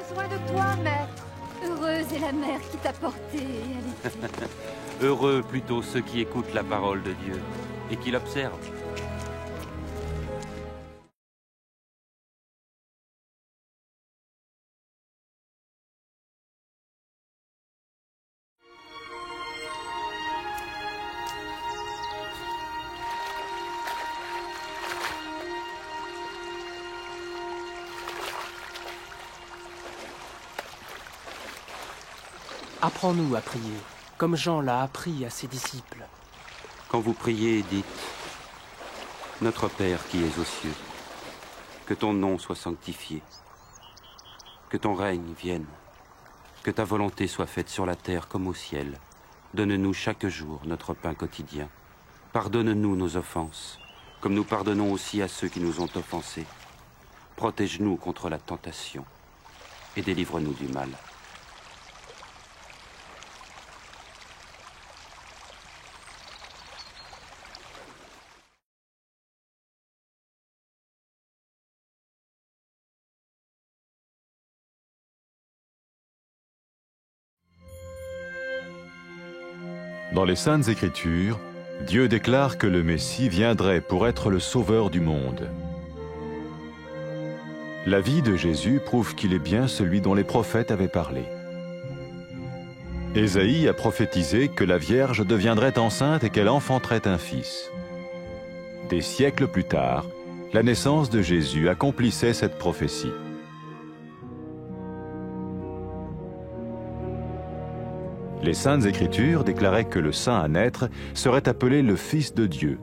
besoin de toi, maître. Heureuse est la mère qui t'a porté et allaité. Heureux plutôt ceux qui écoutent la parole de Dieu et qui l'observent. Apprends-nous à prier, comme Jean l'a appris à ses disciples. Quand vous priez, dites « Notre Père qui es aux cieux, que ton nom soit sanctifié, que ton règne vienne, que ta volonté soit faite sur la terre comme au ciel. Donne-nous chaque jour notre pain quotidien. Pardonne-nous nos offenses, comme nous pardonnons aussi à ceux qui nous ont offensés. Protège-nous contre la tentation et délivre-nous du mal. » Dans les Saintes Écritures, Dieu déclare que le Messie viendrait pour être le sauveur du monde. La vie de Jésus prouve qu'il est bien celui dont les prophètes avaient parlé. Ésaïe a prophétisé que la Vierge deviendrait enceinte et qu'elle enfanterait un fils. Des siècles plus tard, la naissance de Jésus accomplissait cette prophétie. Les Saintes Écritures déclaraient que le saint à naître serait appelé le Fils de Dieu.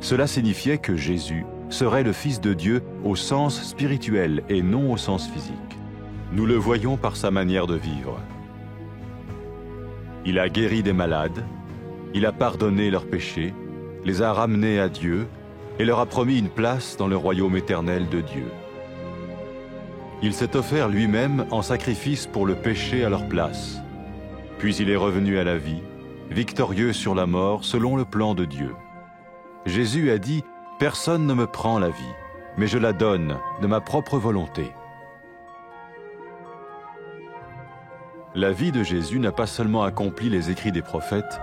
Cela signifiait que Jésus serait le Fils de Dieu au sens spirituel et non au sens physique. Nous le voyons par sa manière de vivre. Il a guéri des malades, il a pardonné leurs péchés, les a ramenés à Dieu et leur a promis une place dans le royaume éternel de Dieu. Il s'est offert lui-même en sacrifice pour le péché à leur place. Puis il est revenu à la vie, victorieux sur la mort selon le plan de Dieu. Jésus a dit « Personne ne me prend la vie, mais je la donne de ma propre volonté. » La vie de Jésus n'a pas seulement accompli les écrits des prophètes,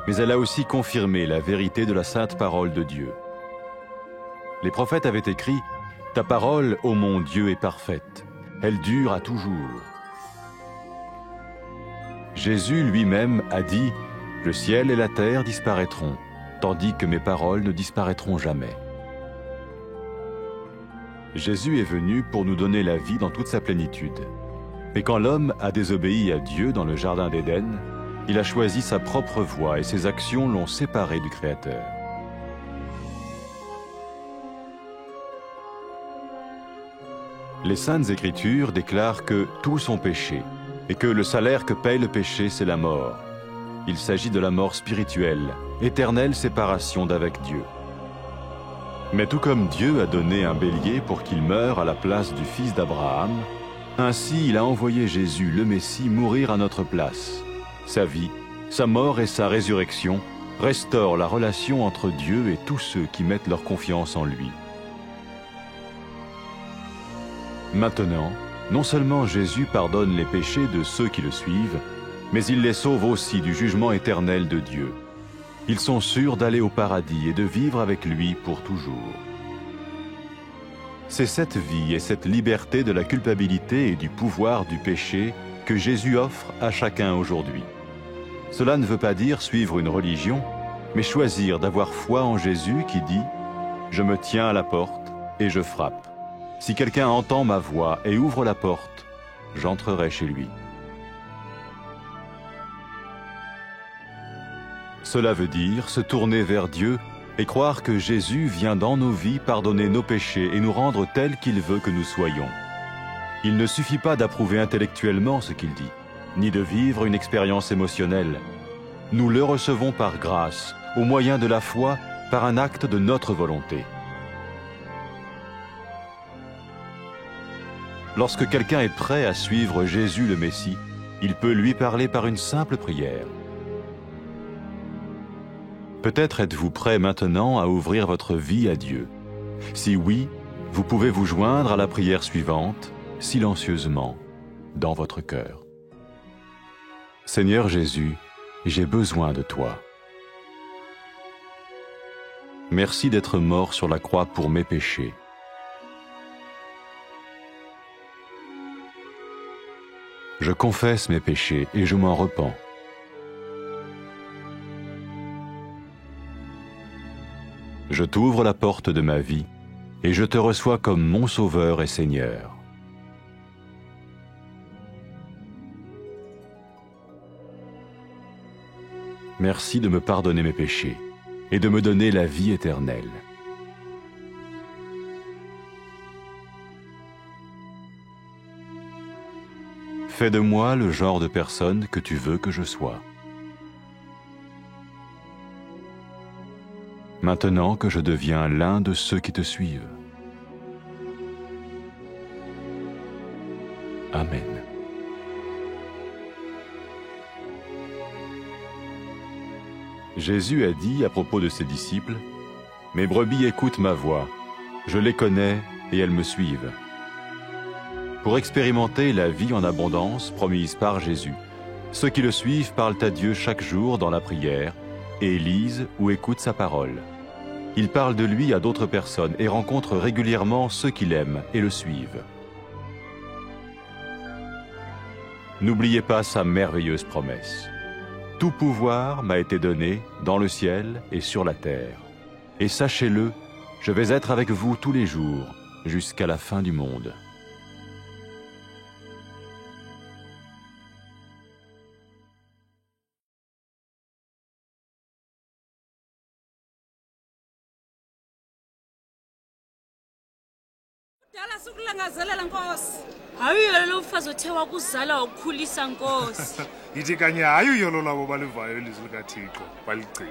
mais elle a aussi confirmé la vérité de la sainte parole de Dieu. Les prophètes avaient écrit « Ta parole, ô mon Dieu, est parfaite, elle dure à toujours. » Jésus lui-même a dit « Le ciel et la terre disparaîtront, tandis que mes paroles ne disparaîtront jamais. » Jésus est venu pour nous donner la vie dans toute sa plénitude. Mais quand l'homme a désobéi à Dieu dans le jardin d'Éden, il a choisi sa propre voie et ses actions l'ont séparé du Créateur. Les Saintes Écritures déclarent que tous ont péché et que le salaire que paye le péché, c'est la mort. Il s'agit de la mort spirituelle, éternelle séparation d'avec Dieu. Mais tout comme Dieu a donné un bélier pour qu'il meure à la place du fils d'Abraham, ainsi il a envoyé Jésus, le Messie, mourir à notre place. Sa vie, sa mort et sa résurrection restaurent la relation entre Dieu et tous ceux qui mettent leur confiance en lui. Maintenant, non seulement Jésus pardonne les péchés de ceux qui le suivent, mais il les sauve aussi du jugement éternel de Dieu. Ils sont sûrs d'aller au paradis et de vivre avec lui pour toujours. C'est cette vie et cette liberté de la culpabilité et du pouvoir du péché que Jésus offre à chacun aujourd'hui. Cela ne veut pas dire suivre une religion, mais choisir d'avoir foi en Jésus qui dit « Je me tiens à la porte et je frappe. Si quelqu'un entend ma voix et ouvre la porte, j'entrerai chez lui. » Cela veut dire se tourner vers Dieu et croire que Jésus vient dans nos vies pardonner nos péchés et nous rendre tels qu'il veut que nous soyons. Il ne suffit pas d'approuver intellectuellement ce qu'il dit, ni de vivre une expérience émotionnelle. Nous le recevons par grâce, au moyen de la foi, par un acte de notre volonté. Lorsque quelqu'un est prêt à suivre Jésus le Messie, il peut lui parler par une simple prière. Peut-être êtes-vous prêt maintenant à ouvrir votre vie à Dieu. Si oui, vous pouvez vous joindre à la prière suivante, silencieusement. dans votre cœur. Seigneur Jésus, j'ai besoin de toi. Merci d'être mort sur la croix pour mes péchés. Je confesse mes péchés et je m'en repens. Je t'ouvre la porte de ma vie et je te reçois comme mon Sauveur et Seigneur. Merci de me pardonner mes péchés et de me donner la vie éternelle. Fais de moi le genre de personne que tu veux que je sois. Maintenant que je deviens l'un de ceux qui te suivent. Amen. Jésus a dit à propos de ses disciples, « Mes brebis écoutent ma voix, je les connais et elles me suivent. » Pour expérimenter la vie en abondance promise par Jésus, ceux qui le suivent parlent à Dieu chaque jour dans la prière et lisent ou écoutent sa parole. Ils parlent de lui à d'autres personnes et rencontrent régulièrement ceux qui l'aiment et le suivent. N'oubliez pas sa merveilleuse promesse. Tout pouvoir m'a été donné dans le ciel et sur la terre. Et sachez-le, je vais être avec vous tous les jours, jusqu'à la fin du monde. Dala sukulangazelela Nkosi. Hayiyo lo mfazi othe wakuzala ukukhulisa Nkosi. Yithi kanye hayiyo lo labo balivayo ilizwi likaThixo baligcina.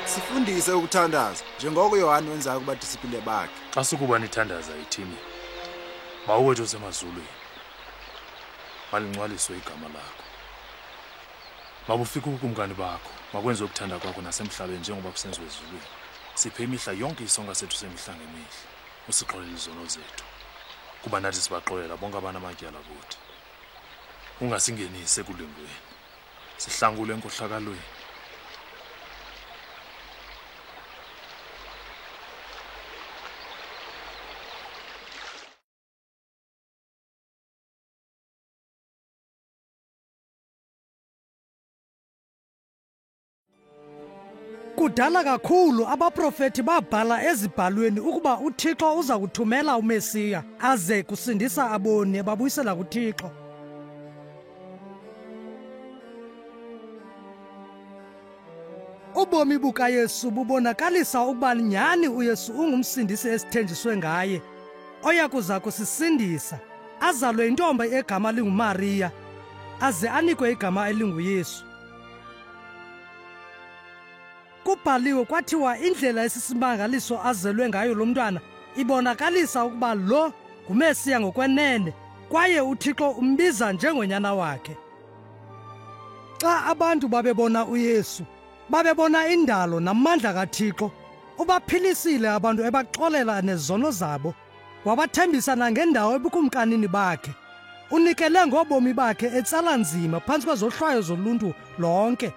Sifundise ukuthandaza njengoko uYohane wenzayo kubadisipline bakhe. Xa sukuba nithandaza ithini, mawuwethu osemazulwini, malingcwaliswe igama lakho. Mabufike ukumkani bakho, makwenze ukuthanda kwakho nasemhlabeni njengoba kusenziwe ezulwini. Siphe imihla yonke isonka sethu semihla ngemihla, usixolele izono zethu, kuba nathi sibaxolela bonke abanamatyala kuthi. Ungasingenise ekulengweni, sihlangule enkohlakalweni. Kudala kakhulu abaprofeti babhala ezibhalweni ukuba uThixo uza kuthumela uMesiya aze kusindisa aboni ebabuyisela kuThixo. Ubomi bukaYesu bubonakalisa ukuba nyhani uYesu ungumsindisi esithenjiswe ngaye, oya kuza kusisindisa, azalwe intombi egama linguMariya, aze anikwe igama elinguYesu. Kubhaliwe kwathiwa indlela esisimangaliso azelwe ngayo lo mntwana ibonakalisa ukuba lo nguMesiya ngokwenene, kwaye uThixo umbiza njengonyana wakhe. Xa abantu babebona uYesu, babebona indalo namandla kaThixo. Ubaphilisile abantu ebaxolela nezono zabo, wabathembisa nangendawo ebukumkanini bakhe. Unikele ngobomi bakhe etsala nzima phantsi kwezohlwayo zoluntu lonke.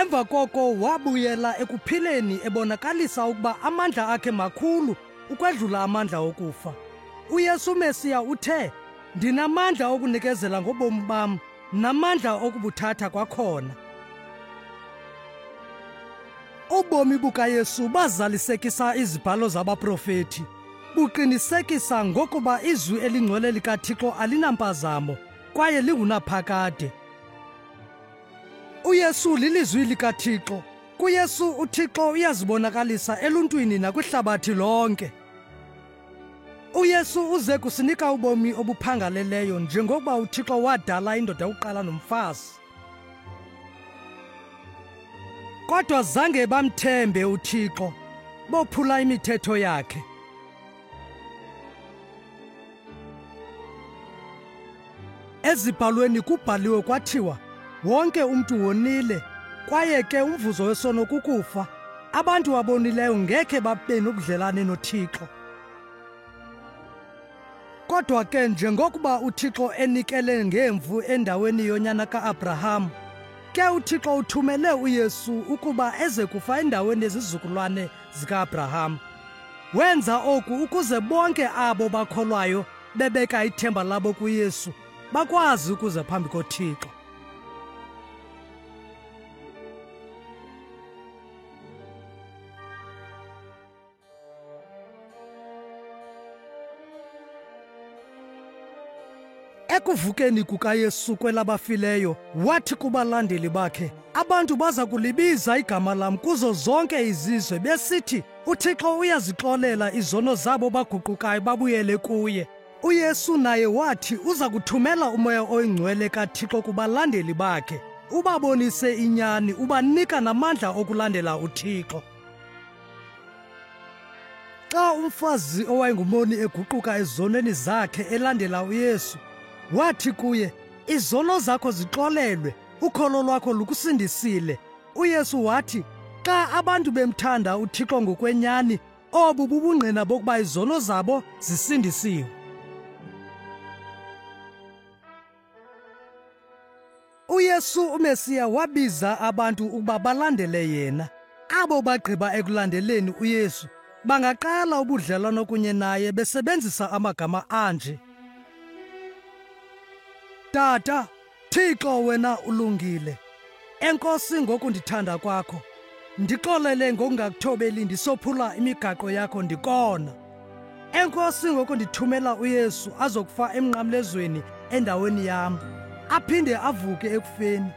Emva koko wabuyela ekuphileni ebonakalisa ukuba amandla akhe makhulu ukwedlula amandla okufa. UYesu Mesiya uthe, "Ndinamandla okunikezela ngobomi bam, namandla okubuthatha kwakhona." Ubomi bukaYesu bazalisekisa izibhalo zabaprofeti, buqinisekisa ngokuba izwi elingcwele likaThixo alinampazamo kwaye lingunaphakade. UYesu lilizwi likaThixo. KuYesu uThixo uyazibonakalisa eluntwini nakwihlabathi lonke. UYesu uze kusinika ubomi obuphangaleleyo njengokuba uThixo wadala indoda yokuqala nomfazi. kodwa zange bamthembe uThixo, bophula imithetho yakhe. Ezibhalweni kubhaliwe kwathiwa, wonke umntu wonile, kwaye ke umvuzo wesono kukufa. Abantu abonileyo ngekhe babe nobudlelane noThixo. Kodwa ke njengokuba uThixo enikele ngemvu endaweni yonyana kaAbraham, ke uThixo uthumele uYesu ukuba eze kufa endaweni yezizukulwane zikaAbraham. Wenza oku ukuze bonke abo bakholwayo bebeka ithemba labo kuYesu bakwazi ukuza phambi koThixo. Ekuvukeni kukaYesu kwelabafileyo, wathi kubalandeli bakhe, abantu baza kulibiza igama lam kuzo zonke izizwe besithi, uThixo uyazixolela izono zabo baguqukayo babuyele kuye. UYesu naye wathi uza kuthumela uMoya Oyingcwele kaThixo kubalandeli bakhe, ubabonise inyani, ubanika namandla okulandela uThixo. Xa umfazi owayengumoni eguquka ezonweni zakhe elandela uYesu, wathi kuye, izono zakho zixolelwe, ukholo lwakho lukusindisile. UYesu wathi, xa abantu bemthanda uThixo ngokwenyani, obu bubungqina bokuba izono zabo zisindisiwe. UYesu uMesiya wabiza abantu ukuba balandele yena. Abo bagqiba ekulandeleni uYesu bangaqala ubudlelwano kunye naye besebenzisa amagama anje: Tata, Thixo wena ulungile. Enkosi ngokundithanda kwakho. Ndixolele ngokungakuthobeli ndisophula imigaqo yakho ndikona. Enkosi ngokundithumela uYesu azokufa emnqamlezweni endaweni yam, aphinde avuke ekufeni.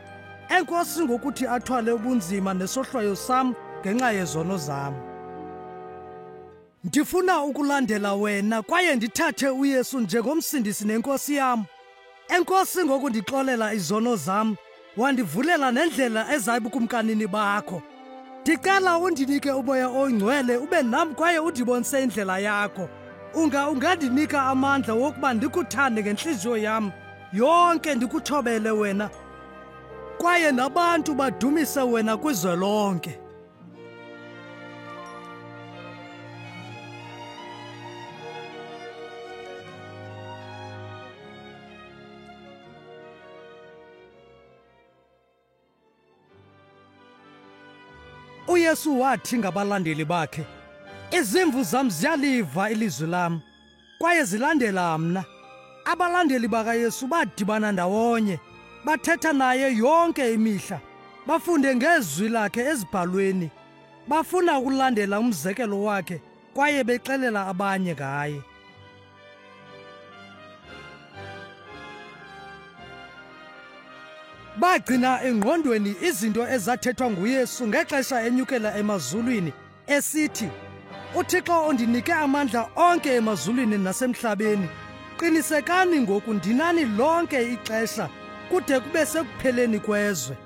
Enkosi ngokuthi athwale ubunzima nesohlwayo sam ngenxa yezono zam. Ndifuna ukulandela wena kwaye ndithathe uYesu njengomsindisi nenkosi yam. Enkosi ngokundixolela izono zam, wandivulela nendlela ezayibukumkanini bakho. Ndicela undinike uMoya Oyingcwele ube nam kwaye undibonise indlela yakho. Ungandinika amandla wokuba ndikuthande ngentliziyo yam yonke, ndikuthobele wena, kwaye nabantu badumise wena kwizwe lonke. UYesu wathi ngabalandeli bakhe, izimvu zam ziyaliva ilizwi lam, kwaye zilandela mna. Abalandeli bakaYesu badibana ndawonye, bathetha naye yonke imihla, bafunde ngezwi lakhe ezibhalweni, bafuna ukulandela umzekelo wakhe, kwaye bexelela abanye ngaye. Bagcina engqondweni izinto ezathethwa nguYesu ngexesha enyukela emazulwini, esithi, uThixo undinike amandla onke emazulwini nasemhlabeni. Qinisekani ngoku ndinani lonke ixesha kude kube sekupheleni kwezwe.